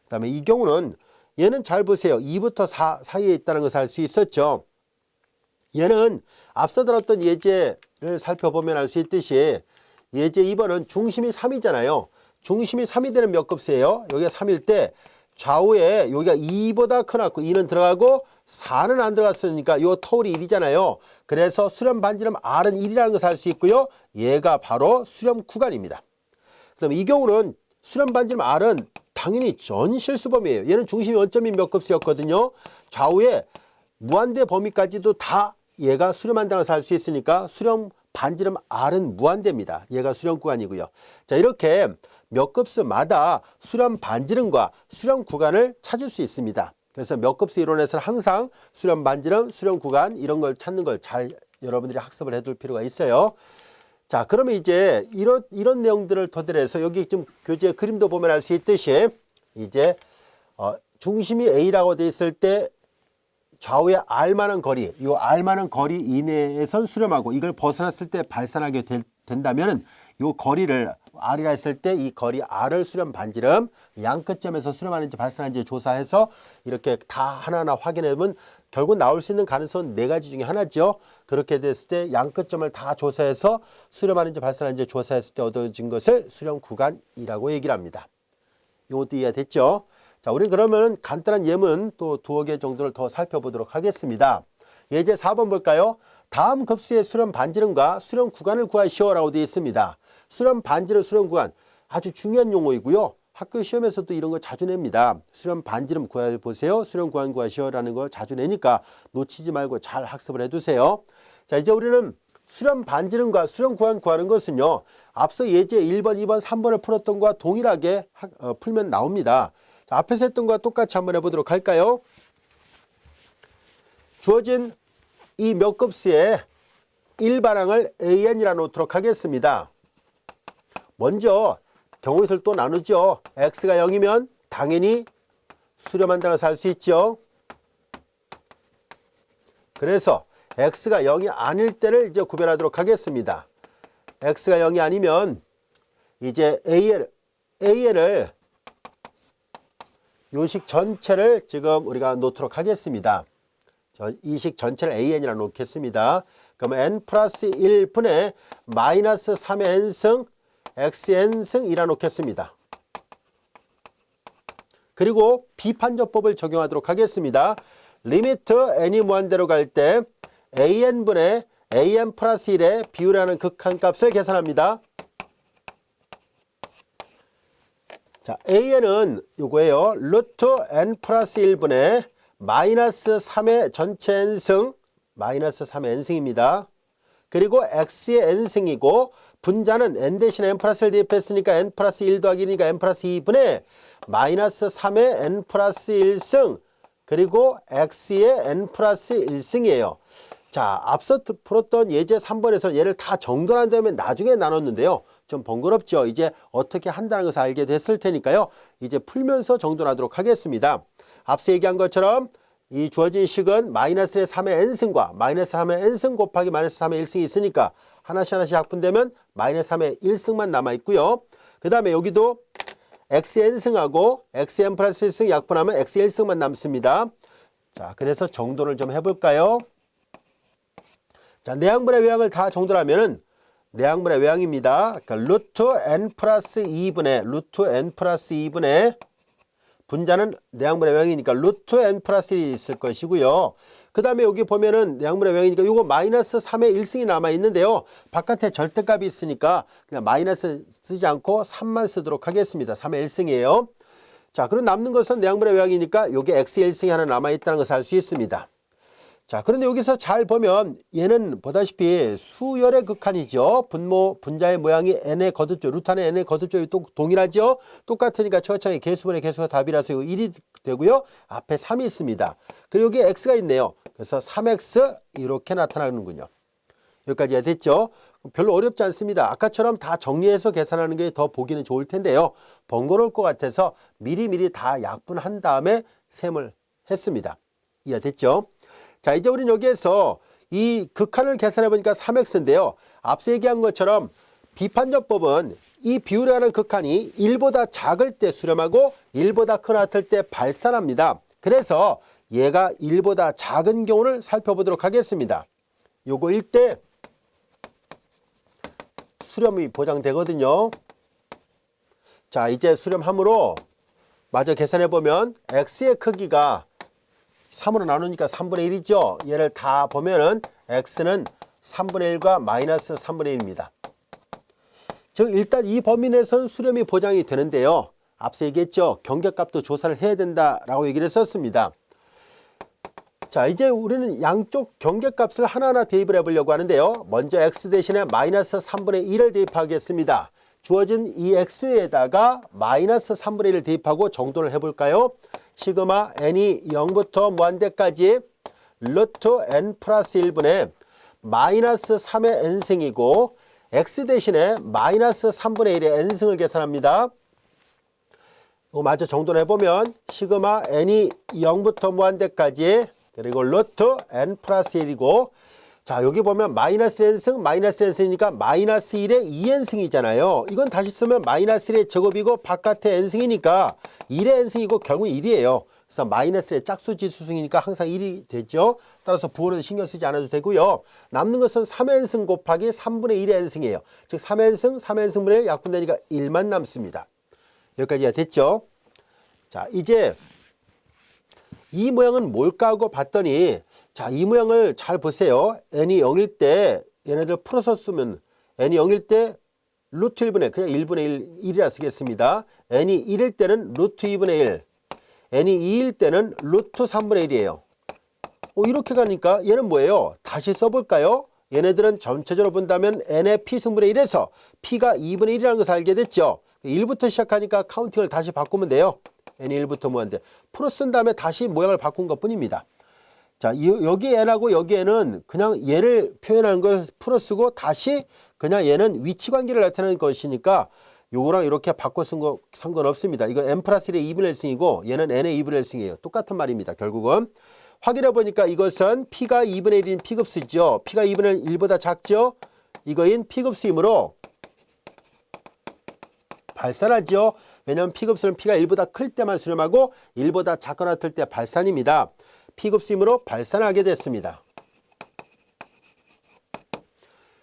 그 다음에 이 경우는 얘는 잘 보세요. 2부터 4 사이에 있다는 것을 알 수 있었죠. 얘는 앞서 들었던 예제를 살펴보면 알 수 있듯이 예제 2번은 중심이 3이잖아요. 중심이 3이 되는 몇 급수예요? 여기가 3일 때 좌우에 여기가 2보다 크고 2는 들어가고 4는 안 들어갔으니까 요 터울이 1이잖아요. 그래서 수렴 반지름 R은 1이라는 것을 알 수 있고요. 얘가 바로 수렴 구간입니다. 그 다음에 이 경우는 수렴 반지름 R은 당연히 전실수범위예요. 얘는 중심이 원점인 몇 급수였거든요. 좌우에 무한대 범위까지도 다 얘가 수렴한다는 것을 알 수 있으니까 수렴 반지름 R은 무한대입니다. 얘가 수렴 구간이고요. 자, 이렇게 몇 급수마다 수렴 반지름과 수렴 구간을 찾을 수 있습니다. 그래서 몇 급수 이론에서는 항상 수렴 반지름, 수렴 구간 이런 걸 찾는 걸 잘 여러분들이 학습을 해둘 필요가 있어요. 자, 그러면 이제 이런 내용들을 토대로 해서 여기 좀 교재 그림도 보면 알 수 있듯이 이제 중심이 A라고 돼 있을 때 좌우에 R만한 거리, 이 R만한 거리 이내에선 수렴하고 이걸 벗어났을 때 발산하게 된다면은 이 거리를 R이라 했을 때 이 거리 R을 수렴 반지름 양 끝점에서 수렴하는지 발산하는지 조사해서 이렇게 다 하나하나 확인해보면 결국 나올 수 있는 가능성은 4가지 중에 하나죠. 그렇게 됐을 때 양 끝점을 다 조사해서 수렴하는지 발산하는지 조사했을 때 얻어진 것을 수렴 구간이라고 얘기를 합니다. 이것도 이해됐죠? 자, 우리 그러면 간단한 예문 또 2개 정도를 더 살펴보도록 하겠습니다. 예제 4번 볼까요? 다음 급수의 수렴 반지름과 수렴 구간을 구하시오 라고 되어 있습니다. 수렴 반지름, 수렴 구간 아주 중요한 용어이고요. 학교 시험에서도 이런 거 자주 냅니다. 수렴 반지름 구해보세요. 수렴 구간 구하시오 라는 거 자주 내니까 놓치지 말고 잘 학습을 해두세요. 자, 이제 우리는 수렴 반지름과 수렴 구간 구하는 것은요. 앞서 예제 1번, 2번, 3번을 풀었던 것과 동일하게 풀면 나옵니다. 자, 앞에서 했던 것과 똑같이 한번 해보도록 할까요? 주어진 이 몇 급수의 일반항을 AN이라 놓도록 하겠습니다. 먼저 경우의 또 나누죠. X가 0이면 당연히 수렴한다는 것을 알 수 있죠. 그래서 X가 0이 아닐 때를 이제 구별하도록 하겠습니다. X가 0이 아니면 이제 AN을 요식 전체를 지금 우리가 놓도록 하겠습니다. 이 식 전체를 AN이라 놓겠습니다. 그러면 N 플러스 1분의 마이너스 3의 N승 XN승이라 놓겠습니다. 그리고 비판적법을 적용하도록 하겠습니다. 리미트 N이 무한대로 갈 때 AN분의 AN 플러스 1의 비율이라는 극한값을 계산합니다. 자, AN은 요거예요. 루트 N 플러스 1분의 마이너스 3의 전체 N승, 마이너스 3의 N승입니다. 그리고 X의 N승이고 분자는 N 대신에 N 플러스 1 대입했으니까 N 플러스 1 더하기 1이니까 N 플러스 2분의 마이너스 3의 N 플러스 1승 그리고 X의 N 플러스 1승이에요. 자, 앞서 풀었던 예제 3번에서 얘를 다 정돈한 다음에 나중에 나눴는데요. 좀 번거롭죠. 이제 어떻게 한다는 것을 알게 됐을 테니까요. 이제 풀면서 정돈하도록 하겠습니다. 앞서 얘기한 것처럼 이 주어진 식은 마이너스 3의 n승과 마이너스 3의 n승 곱하기 마이너스 3의 1승이 있으니까 하나씩 약분되면 마이너스 3의 1승만 남아있고요. 그 다음에 여기도 xn승하고 xn 플러스 1승 약분하면 x1승만 남습니다. 자, 그래서 정돈을 좀 해볼까요? 자, 내항분의 외항을 다 정돈하면은 내항분의 외항입니다. 그러니까 루트 n 플러스 2분의 분자는 내항분의 외항이니까 루트 n 플러스 1이 있을 것이고요. 그 다음에 여기 보면은 내항분의 외항이니까 이거 마이너스 3의 1승이 남아있는데요. 바깥에 절대값이 있으니까 그냥 마이너스 쓰지 않고 3만 쓰도록 하겠습니다. 3의 1승이에요. 자, 그럼 남는 것은 내항분의 외항이니까 여기 x의 1승이 하나 남아있다는 것을 알 수 있습니다. 자, 그런데 여기서 잘 보면 얘는 보다시피 수열의 극한이죠. 분자의 모양이 n의 거듭조, 루트 안에 n의 거듭조이 또 동일하죠. 똑같으니까 처창의 개수분의 개수가 답이라서 이거 1이 되고요. 앞에 3이 있습니다. 그리고 여기 x가 있네요. 그래서 3x 이렇게 나타나는군요. 여기까지 됐죠. 별로 어렵지 않습니다. 아까처럼 다 정리해서 계산하는 게 더 보기는 좋을 텐데요. 번거로울 것 같아서 미리미리 다 약분한 다음에 셈을 했습니다. 이해됐죠? 자, 이제 우리는 여기에서 이 극한을 계산해 보니까 3x인데요. 앞서 얘기한 것처럼 비판적법은 이 비율이라는 극한이 1보다 작을 때 수렴하고 1보다 큰 같을 때 발산합니다. 그래서 얘가 1보다 작은 경우를 살펴보도록 하겠습니다. 요거일 때 수렴이 보장되거든요. 자, 이제 수렴함으로 마저 계산해 보면 x의 크기가 3으로 나누니까 3분의 1이죠. 얘를 다 보면은 x는 3분의 1과 마이너스 3분의 1입니다. 즉 일단 이 범위 내에서는 수렴이 보장이 되는데요. 앞서 얘기했죠. 경계값도 조사를 해야 된다라고 얘기를 했었습니다. 자, 이제 우리는 양쪽 경계값을 하나하나 대입을 해보려고 하는데요. 먼저 x 대신에 마이너스 3분의 1을 대입하겠습니다. 주어진 이 x에다가 마이너스 3분의 1을 대입하고 정돈을 해볼까요? 시그마 n이 0부터 무한대까지 루트 n 플러스 1분의 마이너스 3의 n승이고 x 대신에 마이너스 3분의 1의 n승을 계산합니다. 이거 마저 정돈해보면 시그마 n이 0부터 무한대까지 그리고 루트 n 플러스 1이고 자, 여기 보면 마이너스 n승, 마이너스 n승이니까 마이너스 1의 2n승이잖아요. 이건 다시 쓰면 마이너스 1의 제곱이고 바깥에 n승이니까 1의 n승이고 결국 1이에요. 그래서 마이너스 1의 짝수 지수승이니까 항상 1이 되죠. 따라서 부호로 신경 쓰지 않아도 되고요. 남는 것은 3n승 곱하기 3분의 1의 n승이에요. 즉 3n승, 3n승분의 1 약분되니까 1만 남습니다. 여기까지가 됐죠. 자, 이제 이 모양은 뭘까 하고 봤더니, 자, 이 모양을 잘 보세요. n이 0일 때 얘네들 풀어서 쓰면 n이 0일 때 루트 1분의 그냥 1분의 1이라 쓰겠습니다. n이 1일 때는 루트 2분의 1, n이 2일 때는 루트 3분의 1이에요. 이렇게 가니까 얘는 뭐예요? 다시 써볼까요? 얘네들은 전체적으로 본다면 n의 p승분의 1에서 p가 2분의 1이라는 것을 알게 됐죠. 1부터 시작하니까 카운팅을 다시 바꾸면 돼요. n이 1부터 무한대. 풀어 쓴 다음에 다시 모양을 바꾼 것 뿐입니다. 자, 여기 n하고 여기 n은 그냥 얘를 표현하는 걸 풀어 쓰고 다시 그냥 얘는 위치 관계를 나타내는 것이니까 요거랑 이렇게 바꿔 쓴 거 상관없습니다. 이거 n 플러스 1의 2분의 1승이고 얘는 n의 2분의 1승이에요. 똑같은 말입니다. 결국은. 확인해 보니까 이것은 p가 2분의 1인 p급수죠. p가 2분의 1보다 작죠. 이거인 p급수이므로 발산하죠. 왜냐하면 p급수는 p가 1보다 클 때만 수렴하고 1보다 작거나 같을 때 발산입니다. p급수이므로 발산하게 됐습니다.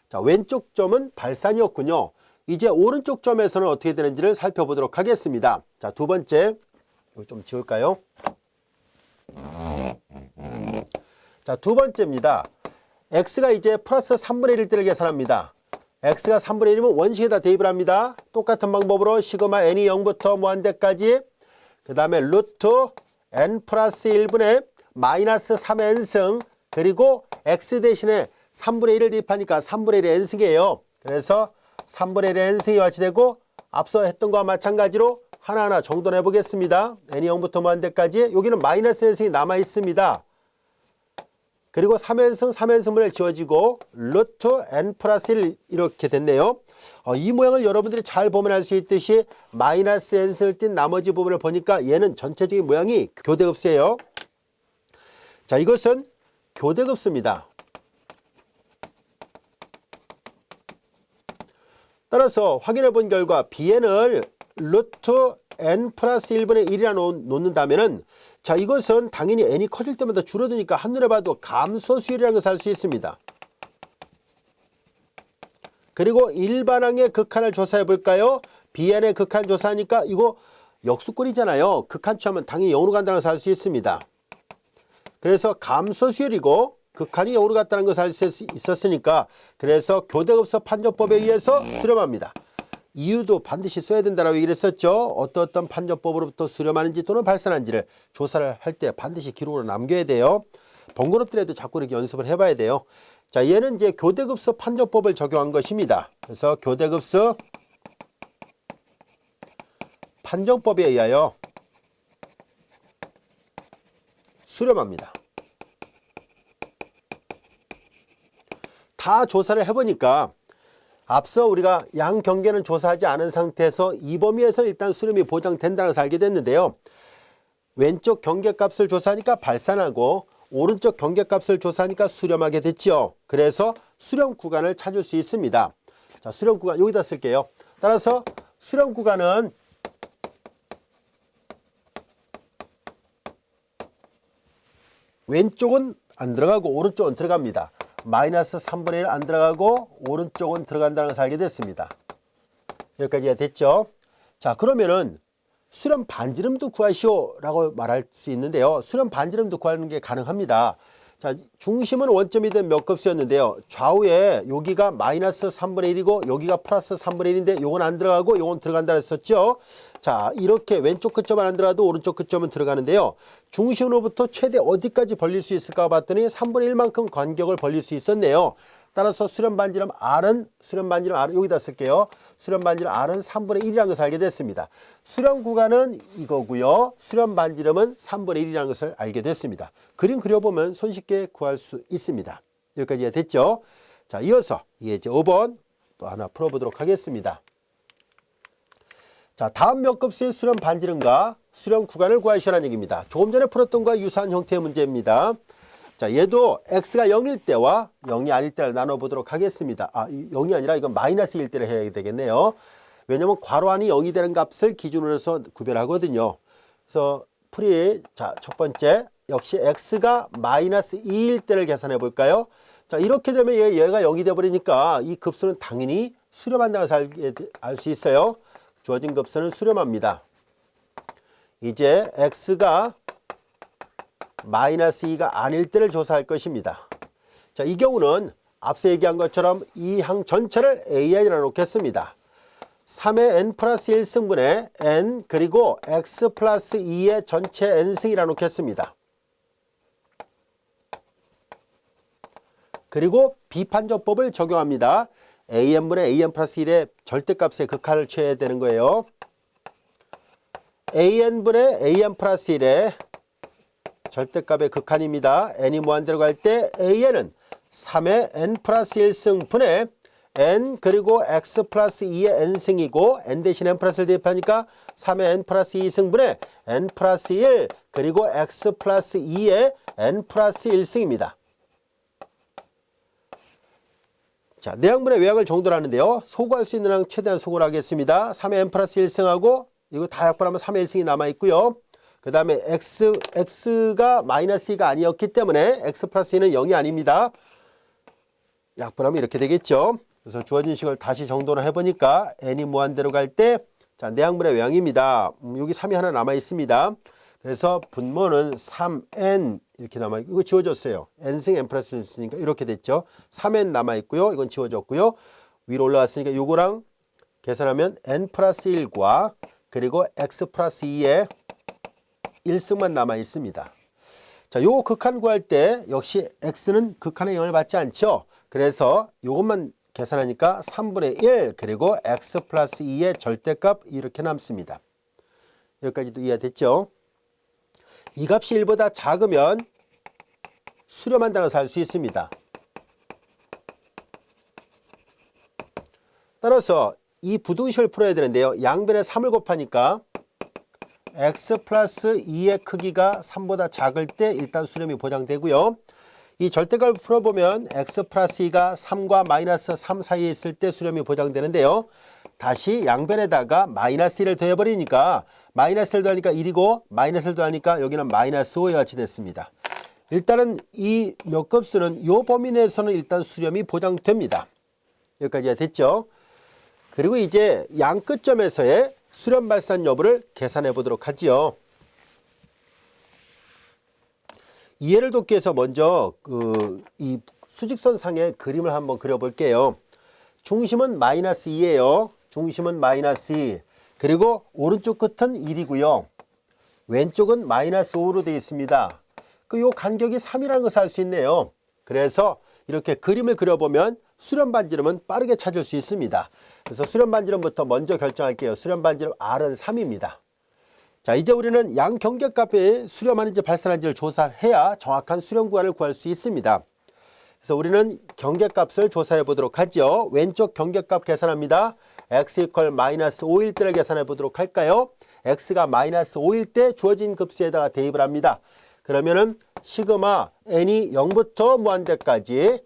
자, 왼쪽 점은 발산이었군요. 이제 오른쪽 점에서는 어떻게 되는지를 살펴보도록 하겠습니다. 자, 두 번째, 이거 좀 지울까요? 자, 두 번째입니다. x가 이제 플러스 3분의 1일 때를 계산합니다. x가 3분의 1이면 원식에다 대입을 합니다. 똑같은 방법으로 시그마 n이 0부터 무한대까지, 그 다음에 루트 n 플러스 1분의 마이너스 3n승, 그리고 x 대신에 3분의 1을 대입하니까 3분의 1의 n승이에요. 그래서 3분의 1의 n승이 같이되고 앞서 했던 거와 마찬가지로 하나하나 정돈해 보겠습니다. n이 0부터 무한대까지, 여기는 마이너스 n승이 남아 있습니다. 그리고 3n승, 3n승분의 지워지고 루트 n 플러스 1 이렇게 됐네요. 이 모양을 여러분들이 잘 보면 알 수 있듯이 마이너스 n승을 띈 나머지 부분을 보니까 얘는 전체적인 모양이 교대급수예요. 자, 이것은 교대급수입니다. 따라서 확인해 본 결과 bn을 루트 n 플러스 1분의 1이라 놓는다면은, 자, 이것은 당연히 n이 커질 때마다 줄어드니까 한눈에 봐도 감소수열이라는 것을 알 수 있습니다. 그리고 일반항의 극한을 조사해 볼까요? bn의 극한 조사하니까 이거 역수꼴이잖아요. 극한 취하면 당연히 0으로 간다는 것을 알 수 있습니다. 그래서 감소수열이고 극한이 0으로 갔다는 것을 알 수 있었으니까, 그래서 교대급수 판정법에 의해서 수렴합니다. 이유도 반드시 써야 된다라고 얘기를 했었죠. 어떤 판정법으로부터 수렴하는지 또는 발산한지를 조사를 할 때 반드시 기록으로 남겨야 돼요. 번거롭더라도 자꾸 이렇게 연습을 해봐야 돼요. 자, 얘는 이제 교대급수 판정법을 적용한 것입니다. 그래서 교대급수 판정법에 의하여 수렴합니다. 다 조사를 해보니까 앞서 우리가 양 경계는 조사하지 않은 상태에서 이 범위에서 일단 수렴이 보장된다는 것을 알게 됐는데요. 왼쪽 경계값을 조사하니까 발산하고 오른쪽 경계값을 조사하니까 수렴하게 됐죠. 그래서 수렴 구간을 찾을 수 있습니다. 자, 수렴 구간 여기다 쓸게요. 따라서 수렴 구간은 왼쪽은 안 들어가고 오른쪽은 들어갑니다. 마이너스 3분의 1 안 들어가고 오른쪽은 들어간다는 것을 알게 됐습니다. 여기까지가 됐죠. 자, 그러면은 수렴 반지름도 구하시오 라고 말할 수 있는데요. 수렴 반지름도 구하는 게 가능합니다. 자, 중심은 원점이든 몇 급수였는데요. 좌우에 여기가 마이너스 3분의 1이고 여기가 플러스 3분의 1인데 요건 안 들어가고 요건 들어간다 했었죠. 자, 이렇게 왼쪽 끝점은 안 들어가도 오른쪽 끝점은 들어가는데요. 중심으로부터 최대 어디까지 벌릴 수 있을까 봤더니 3분의 1만큼 간격을 벌릴 수 있었네요. 따라서 수렴 반지름 R은 여기다 쓸게요. 수렴 반지름 R은 3분의 1이라는 것을 알게 됐습니다. 수렴 구간은 이거고요. 수렴 반지름은 3분의 1이라는 것을 알게 됐습니다. 그림 그려보면 손쉽게 구할 수 있습니다. 여기까지가 됐죠. 자, 이어서 예제 5번 또 하나 풀어보도록 하겠습니다. 자, 다음 몇 급수의 수렴 반지름과 수렴 구간을 구하시라는 얘기입니다. 조금 전에 풀었던 것과 유사한 형태의 문제입니다. 자, 얘도 x가 0일 때와 0이 아닐 때를 나눠보도록 하겠습니다. 0이 아니라 이건 마이너스 1 때를 해야 되겠네요. 왜냐면 괄호 안이 0이 되는 값을 기준으로 해서 구별하거든요. 그래서 풀이, 자, 첫 번째, 역시 x가 마이너스 2일 때를 계산해 볼까요? 자, 이렇게 되면 얘가 0이 되어버리니까 이 급수는 당연히 수렴한다는 것을 알 수 있어요. 주어진 급수는 수렴합니다. 이제 x가 마이너스 2가 아닐 때를 조사할 것입니다. 자, 이 경우는 앞서 얘기한 것처럼 이 항 전체를 AN이라 놓겠습니다. 3의 n 플러스 1승분의 n 그리고 x 플러스 2의 전체 n승이라 놓겠습니다. 그리고 비판정법을 적용합니다. an분의 an 플러스 1의 절대값의 극한을 취해야 되는 거예요. an분의 an 플러스 1의 절대값의 극한입니다. n이 무한대로 갈 때 an은 3의 n 플러스 1승분의 n 그리고 x 플러스 2의 n승이고 n 대신 n 플러스를 대입하니까 3의 n 플러스 2승분의 n 플러스 1 그리고 x 플러스 2의 n 플러스 1승입니다. 자, 내항분의 외항을 정돈하는데요. 소구할 수 있는 항 최대한 소구를 하겠습니다. 3의 n 플러스 1승하고 이거 다 약분하면 3의 1승이 남아있고요. 그 다음에 x가 마이너스 2가 아니었기 때문에 x 플러스 2는 0이 아닙니다. 약분하면 이렇게 되겠죠. 그래서 주어진 식을 다시 정돈을 해보니까 n이 무한대로 갈 때, 자, 내항분의 외항입니다. 여기 3이 하나 남아있습니다. 그래서 분모는 3n 이렇게 남아있고, 이거 지워졌어요. n승 n 플러스 1 있으니까 이렇게 됐죠. 3n 남아있고요. 이건 지워졌고요. 위로 올라갔으니까 요거랑 계산하면 n 플러스 1과 그리고 x 플러스 2의 1승만 남아있습니다. 자, 요 극한 구할 때 역시 x는 극한의 영향을 받지 않죠. 그래서 요것만 계산하니까 3분의 1 그리고 x 플러스 2의 절대값 이렇게 남습니다. 여기까지도 이해됐죠? 이 값이 1보다 작으면 수렴한다는 것을 알 수 있습니다. 따라서 이 부등식을 풀어야 되는데요. 양변에 3을 곱하니까 x 플러스 2의 크기가 3보다 작을 때 일단 수렴이 보장되고요. 이 절대값을 풀어보면 x 플러스 2가 3과 마이너스 3 사이에 있을 때 수렴이 보장되는데요. 다시 양변에다가 마이너스 1을 더해버리니까 마이너스 1을 더하니까 1이고 마이너스 1을 더하니까 여기는 마이너스 5의 같이 됐습니다. 일단은 이 몇 급수는 이 범위 내에서는 일단 수렴이 보장됩니다. 여기까지가 됐죠. 그리고 이제 양 끝점에서의 수렴 발산 여부를 계산해 보도록 하지요. 이해를 돕기 위해서 먼저 이 수직선상의 그림을 한번 그려볼게요. 중심은 마이너스 2예요. 중심은 마이너스 2. 그리고 오른쪽 끝은 1이고요. 왼쪽은 마이너스 5로 되어 있습니다. 요 간격이 3이라는 것을 알 수 있네요. 그래서 이렇게 그림을 그려보면 수렴 반지름은 빠르게 찾을 수 있습니다. 그래서 수렴 반지름부터 먼저 결정할게요. 수렴 반지름 R은 3입니다. 자, 이제 우리는 양 경계값에 수렴하는지 발산하는지를 조사해야 정확한 수렴 구간을 구할 수 있습니다. 그래서 우리는 경계값을 조사해 보도록 하죠. 왼쪽 경계값 계산합니다. x 이퀄 마이너스 5일 때를 계산해 보도록 할까요? x가 마이너스 5일 때 주어진 급수에다가 대입을 합니다. 그러면은 시그마 n이 0부터 무한대까지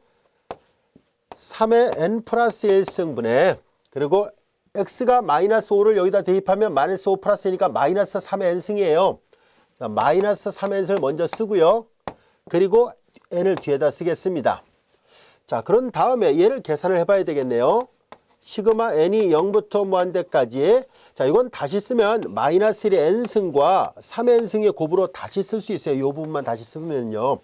3의 n 플러스 1승분의 그리고 x가 마이너스 5를 여기다 대입하면 마이너스 5 플러스 1이니까 마이너스 3의 n승이에요. 마이너스 3의 n승을 먼저 쓰고요. 그리고 n을 뒤에다 쓰겠습니다. 자, 그런 다음에 얘를 계산을 해봐야 되겠네요. 시그마 n이 0부터 무한대까지. 자, 이건 다시 쓰면 마이너스 1의 n승과 3의 n승의 곱으로 다시 쓸 수 있어요. 이 부분만 다시 쓰면요.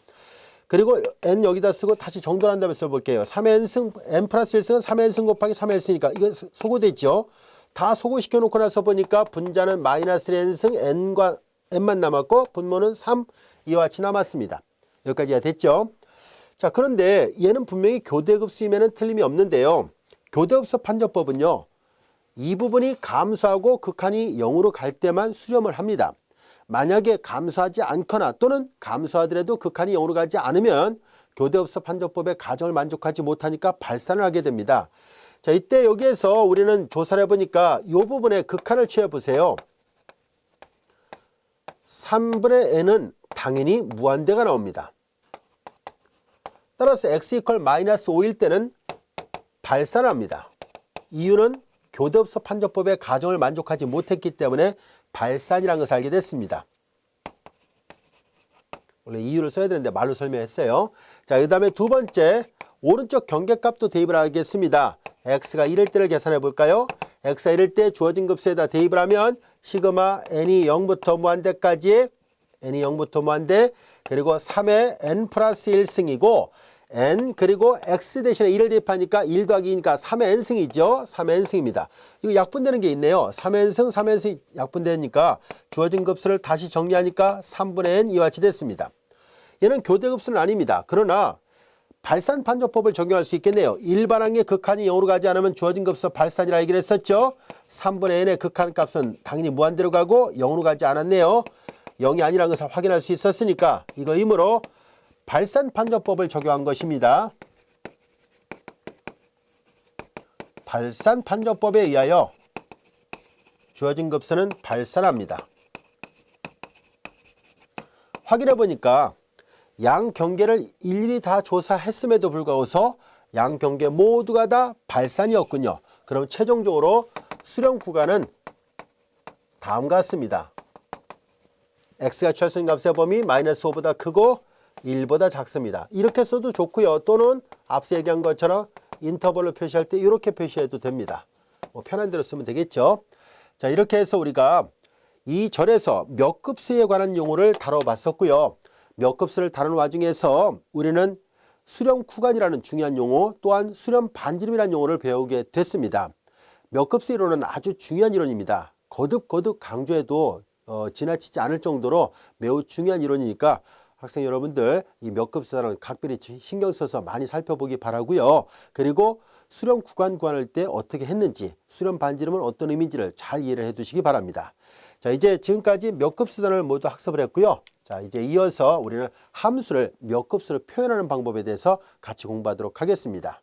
그리고 n 여기다 쓰고 다시 정돈한 다음에 써볼게요. 3의 n승, n 플러스 1승은 3의 n승 곱하기 3의 n승이니까 이건 소거됐죠. 다 소거시켜 놓고 나서 보니까 분자는 마이너스 1의 n승, n과 n만 남았고 분모는 3, 이와 같이 남았습니다. 여기까지가 됐죠. 자, 그런데 얘는 분명히 교대급수이면 틀림이 없는데요. 교대급수 판정법은요. 이 부분이 감소하고 극한이 0으로 갈 때만 수렴을 합니다. 만약에 감소하지 않거나 또는 감소하더라도 극한이 0으로 가지 않으면 교대급수 판정법의 가정을 만족하지 못하니까 발산을 하게 됩니다. 자, 이때 여기에서 우리는 조사를 해보니까 이 부분에 극한을 취해보세요. 3분의 n은 당연히 무한대가 나옵니다. 따라서 x 이퀄 마이너스 5일 때는 발산합니다. 이유는 교대흡수 판정법의 가정을 만족하지 못했기 때문에 발산이라는 것을 알게 됐습니다. 원래 이유를 써야 되는데 말로 설명했어요. 자, 그 다음에 두 번째, 오른쪽 경계값도 대입을 하겠습니다. x가 1일 때를 계산해 볼까요? x가 1일 때 주어진 급수에다 대입을 하면 시그마 n이 0부터 무한대까지, n이 0부터 무한대, 그리고 3의 n 플러스 1승이고, n 그리고 x 대신에 1을 대입하니까 1 더하기 2니까 3의 n승이죠. 3의 n승입니다. 이거 약분되는 게 있네요. 3의 n승, 3의 n승 약분되니까 주어진 급수를 다시 정리하니까 3분의 n 이와 같이 됐습니다. 얘는 교대급수는 아닙니다. 그러나 발산 판정법을 적용할 수 있겠네요. 일반항의 극한이 0으로 가지 않으면 주어진 급수 발산이라 얘기를 했었죠. 3분의 n의 극한값은 당연히 무한대로 가고 0으로 가지 않았네요. 0이 아니라는 것을 확인할 수 있었으니까 이거이므로 발산 판정법을 적용한 것입니다. 발산 판정법에 의하여 주어진 급수는 발산합니다. 확인해 보니까 양 경계를 일일이 다 조사했음에도 불구하고서 양 경계 모두가 다 발산이었군요. 그럼 최종적으로 수렴 구간은 다음과 같습니다. x가 취할 값의 범위 마이너스 5보다 크고 1보다 작습니다. 이렇게 써도 좋고요. 또는 앞서 얘기한 것처럼 인터벌로 표시할 때 이렇게 표시해도 됩니다. 뭐 편한 대로 쓰면 되겠죠. 자, 이렇게 해서 우리가 이 절에서 몇 급수에 관한 용어를 다뤄봤었고요. 몇 급수를 다루는 와중에서 우리는 수렴 구간이라는 중요한 용어, 또한 수렴 반지름이라는 용어를 배우게 됐습니다. 몇 급수 이론은 아주 중요한 이론입니다. 거듭 강조해도 지나치지 않을 정도로 매우 중요한 이론이니까 학생 여러분들 이 몇 급수라는 각별히 신경 써서 많이 살펴보기 바라고요. 그리고 수렴 구간 구할 때 어떻게 했는지, 수렴 반지름은 어떤 의미인지를 잘 이해를 해 두시기 바랍니다. 자, 이제 지금까지 몇 급수단을 모두 학습을 했고요. 자, 이제 이어서 우리는 함수를 몇 급수로 표현하는 방법에 대해서 같이 공부하도록 하겠습니다.